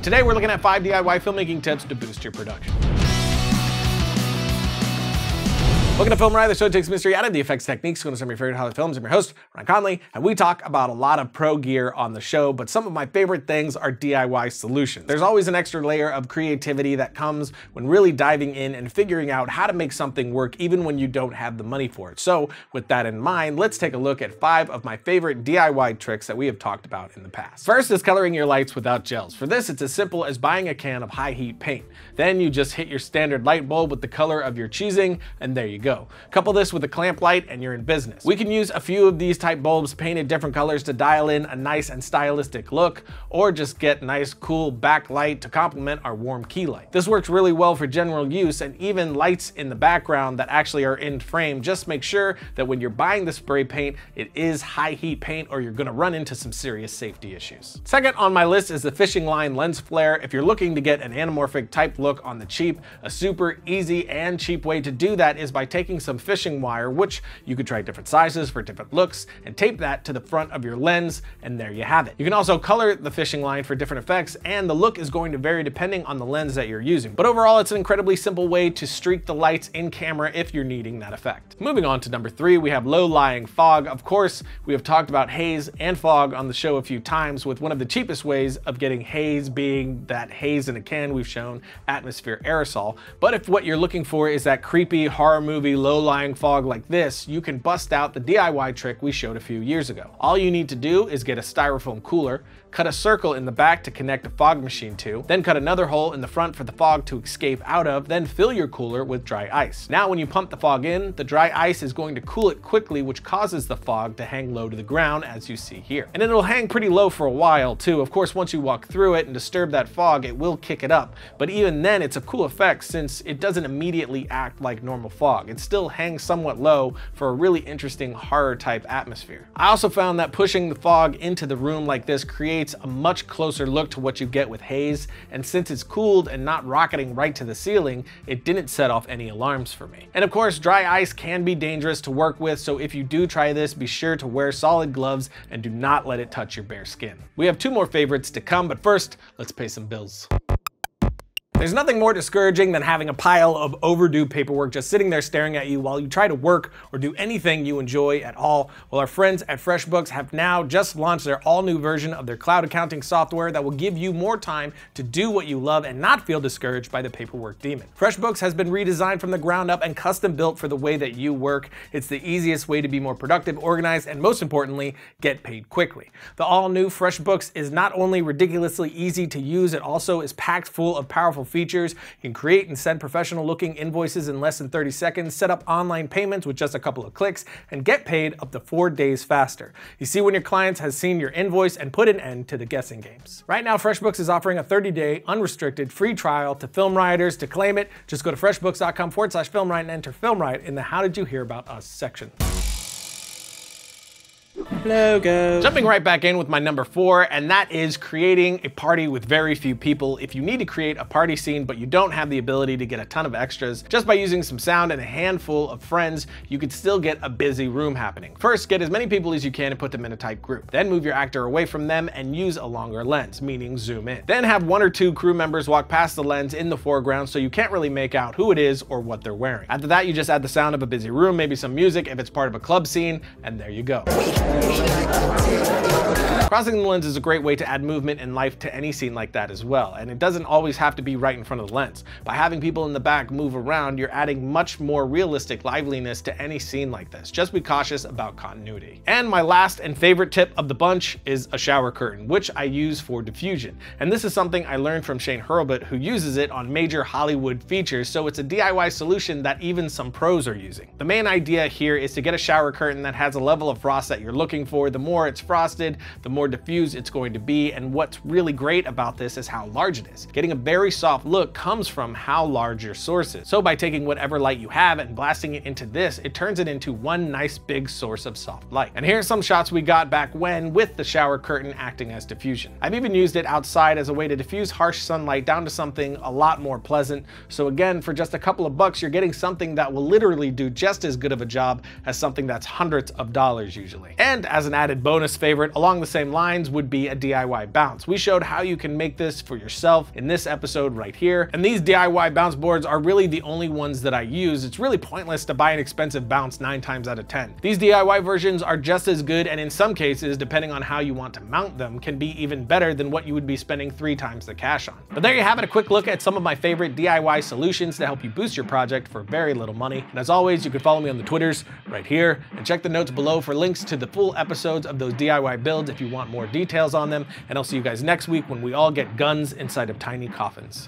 Today we're looking at 5 DIY filmmaking tips to boost your production. Welcome to FilmRiot, the show that takes mystery out of the effects techniques, going to some of your favorite Hollywood films. I'm your host, Ryan Conley, and we talk about a lot of pro gear on the show, but some of my favorite things are DIY solutions. There's always an extra layer of creativity that comes when really diving in and figuring out how to make something work even when you don't have the money for it. So with that in mind, let's take a look at 5 of my favorite DIY tricks that we have talked about in the past. First is coloring your lights without gels. For this, it's as simple as buying a can of high heat paint. Then you just hit your standard light bulb with the color of your choosing, and there you go. Couple this with a clamp light and you're in business. We can use a few of these type bulbs painted different colors to dial in a nice and stylistic look, or just get nice cool backlight to complement our warm key light. This works really well for general use, and even lights in the background that actually are in frame. Just make sure that when you're buying the spray paint, it is high heat paint, or you're gonna run into some serious safety issues. Second on my list is the fishing line lens flare. If you're looking to get an anamorphic type look on the cheap, a super easy and cheap way to do that is by taking some fishing wire, which you could try different sizes for different looks, and tape that to the front of your lens, and there you have it. You can also color the fishing line for different effects, and the look is going to vary depending on the lens that you're using. But overall, it's an incredibly simple way to streak the lights in camera if you're needing that effect. Moving on to number 3, we have low-lying fog. Of course, we have talked about haze and fog on the show a few times, with one of the cheapest ways of getting haze being that haze in a can we've shown, atmosphere aerosol. But if what you're looking for is that creepy horror movie low-lying fog like this, you can bust out the DIY trick we showed a few years ago. All you need to do is get a styrofoam cooler, cut a circle in the back to connect a fog machine to, then cut another hole in the front for the fog to escape out of, then fill your cooler with dry ice. Now when you pump the fog in, the dry ice is going to cool it quickly, which causes the fog to hang low to the ground, as you see here. And it'll hang pretty low for a while too. Of course, once you walk through it and disturb that fog, it will kick it up. But even then, it's a cool effect since it doesn't immediately act like normal fog. It still hangs somewhat low for a really interesting horror type atmosphere. I also found that pushing the fog into the room like this creates a much closer look to what you get with haze, and since it's cooled and not rocketing right to the ceiling, it didn't set off any alarms for me. And of course, dry ice can be dangerous to work with, so if you do try this, be sure to wear solid gloves and do not let it touch your bare skin. We have 2 more favorites to come, but first, let's pay some bills. There's nothing more discouraging than having a pile of overdue paperwork just sitting there staring at you while you try to work or do anything you enjoy at all. Well, our friends at FreshBooks have now just launched their all-new version of their cloud accounting software that will give you more time to do what you love and not feel discouraged by the paperwork demon. FreshBooks has been redesigned from the ground up and custom built for the way that you work. It's the easiest way to be more productive, organized, and most importantly, get paid quickly. The all-new FreshBooks is not only ridiculously easy to use, it also is packed full of powerful features. You can create and send professional looking invoices in less than 30 seconds, set up online payments with just a couple of clicks, and get paid up to 4 days faster. You see when your clients has seen your invoice and put an end to the guessing games. Right now, FreshBooks is offering a 30-day unrestricted free trial to film rioters. To claim it, just go to freshbooks.com/FilmRiot and enter FilmRiot in the How Did You Hear About Us section. Logo. Jumping right back in with my number 4, and that is creating a party with very few people. If you need to create a party scene but you don't have the ability to get a ton of extras, just by using some sound and a handful of friends, you could still get a busy room happening. First, get as many people as you can and put them in a tight group. Then move your actor away from them and use a longer lens, meaning zoom in. Then have 1 or 2 crew members walk past the lens in the foreground so you can't really make out who it is or what they're wearing. After that, you just add the sound of a busy room, maybe some music if it's part of a club scene, and there you go. Crossing the lens is a great way to add movement and life to any scene like that as well, and it doesn't always have to be right in front of the lens. By having people in the back move around, you're adding much more realistic liveliness to any scene like this. Just be cautious about continuity. And my last and favorite tip of the bunch is a shower curtain, which I use for diffusion. And this is something I learned from Shane Hurlbut, who uses it on major Hollywood features, so it's a DIY solution that even some pros are using. The main idea here is to get a shower curtain that has a level of frost that you're looking for. The more it's frosted, the more diffused it's going to be, and what's really great about this is how large it is. Getting a very soft look comes from how large your source is. So by taking whatever light you have and blasting it into this, it turns it into one nice big source of soft light. And here's some shots we got back when with the shower curtain acting as diffusion. I've even used it outside as a way to diffuse harsh sunlight down to something a lot more pleasant. So again, for just a couple of bucks, you're getting something that will literally do just as good of a job as something that's hundreds of dollars usually. And And as an added bonus favorite along the same lines would be a DIY bounce. We showed how you can make this for yourself in this episode right here. And these DIY bounce boards are really the only ones that I use. It's really pointless to buy an expensive bounce 9 times out of 10. These DIY versions are just as good, and in some cases, depending on how you want to mount them, can be even better than what you would be spending 3 times the cash on. But there you have it, a quick look at some of my favorite DIY solutions to help you boost your project for very little money. And as always, you can follow me on the Twitters right here, and check the notes below for links to the full episodes of those DIY builds if you want more details on them. And I'll see you guys next week when we all get guns inside of tiny coffins.